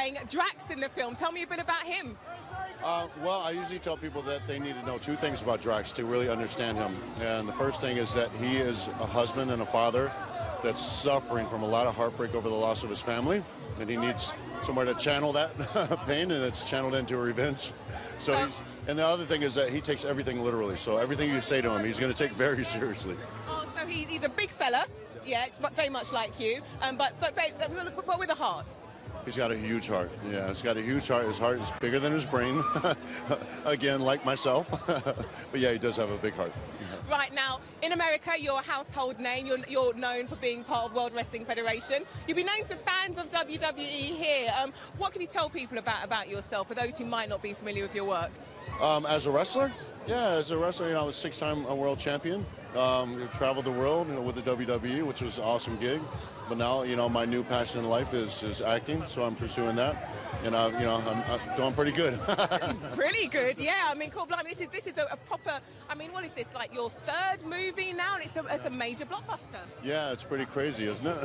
playing Drax in the film. Tell me a bit about him. Well, I usually tell people that they need to know two things about Drax to really understand him. And the first thing is that he is a husband and a father that's suffering from a lot of heartbreak over the loss of his family. And he needs somewhere to channel that pain, and it's channeled into revenge. So and the other thing is that he takes everything literally. So everything you say to him, he's going to take very seriously. Oh, so he's a big fella. Yeah, very much like you, but with a heart. He's got a huge heart. Yeah, he's got a huge heart. His heart is bigger than his brain. Again, like myself. But yeah, he does have a big heart. Right now, in America, you're a household name. You're known for being part of World Wrestling Federation. You've been known to fans of WWE here. What can you tell people about yourself, for those who might not be familiar with your work? As a wrestler? Yeah, as a wrestler, I was 6-time world champion. Traveled the world with the WWE, which was an awesome gig. But now, my new passion in life is acting, so I'm pursuing that. And, I'm doing pretty good. Pretty good, yeah. I mean, cool. This is a proper, what is this, like your third movie now? And it's a major blockbuster. Yeah, it's pretty crazy, isn't it?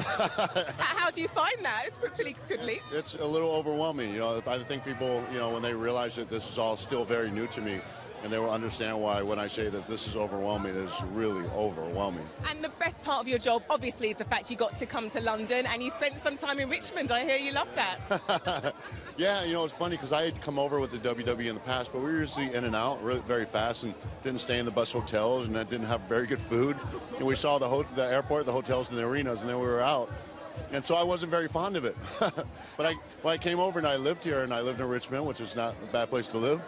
How do you find that? It's pretty good leap. It's a little overwhelming. I think people, when they realize that this is all still very new to me, and they will understand why when I say that this is overwhelming, it's really overwhelming. And the best part of your job, obviously, is the fact you got to come to London and you spent some time in Richmond. I hear you love that. Yeah, it's funny because I had come over with the WWE in the past, but we were usually in and out really very fast and didn't stay in the bus hotels and didn't have very good food. And we saw the airport, the hotels, and the arenas, and then we were out. And so I wasn't very fond of it. But when I came over and I lived here, and I lived in Richmond, which is not a bad place to live.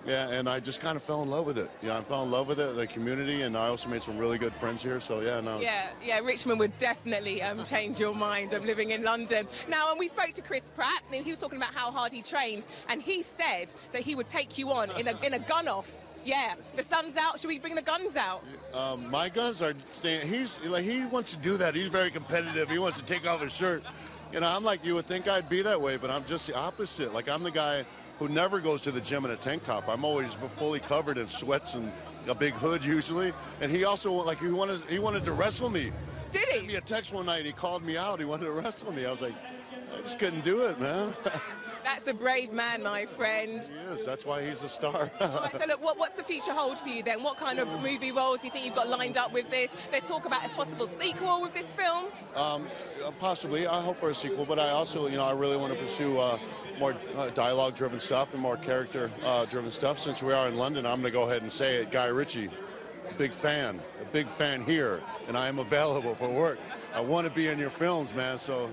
Yeah, and I just kind of fell in love with it. I fell in love with it, the community, and I also made some really good friends here. So yeah, no. Yeah, Richmond would definitely change your mind of living in London. Now, and we spoke to Chris Pratt, and he was talking about how hard he trained, and he said that he would take you on in a gun-off. Yeah, the sun's out. Should we bring the guns out? My guns are staying. He wants to do that. He's very competitive. He wants to take off his shirt. I'm like, you would think I'd be that way, but I'm just the opposite. Like, I'm the guy who never goes to the gym in a tank top. I'm always fully covered in sweats and a big hood usually. And he also, he wanted to wrestle me. Did he? He sent me a text one night. He called me out. He wanted to wrestle me. I was like, I just couldn't do it, man. That's a brave man, my friend. He is. That's why he's a star. Right, so look, what's the future hold for you then? What kind of movie roles do you think you've got lined up with this? There's talk about a possible sequel with this film. Possibly. I hope for a sequel, but I also, I really want to pursue more dialogue-driven stuff and more character-driven stuff. Since we are in London, I'm going to go ahead and say it. Guy Ritchie, a big fan here, and I am available for work. I want to be in your films, man, so,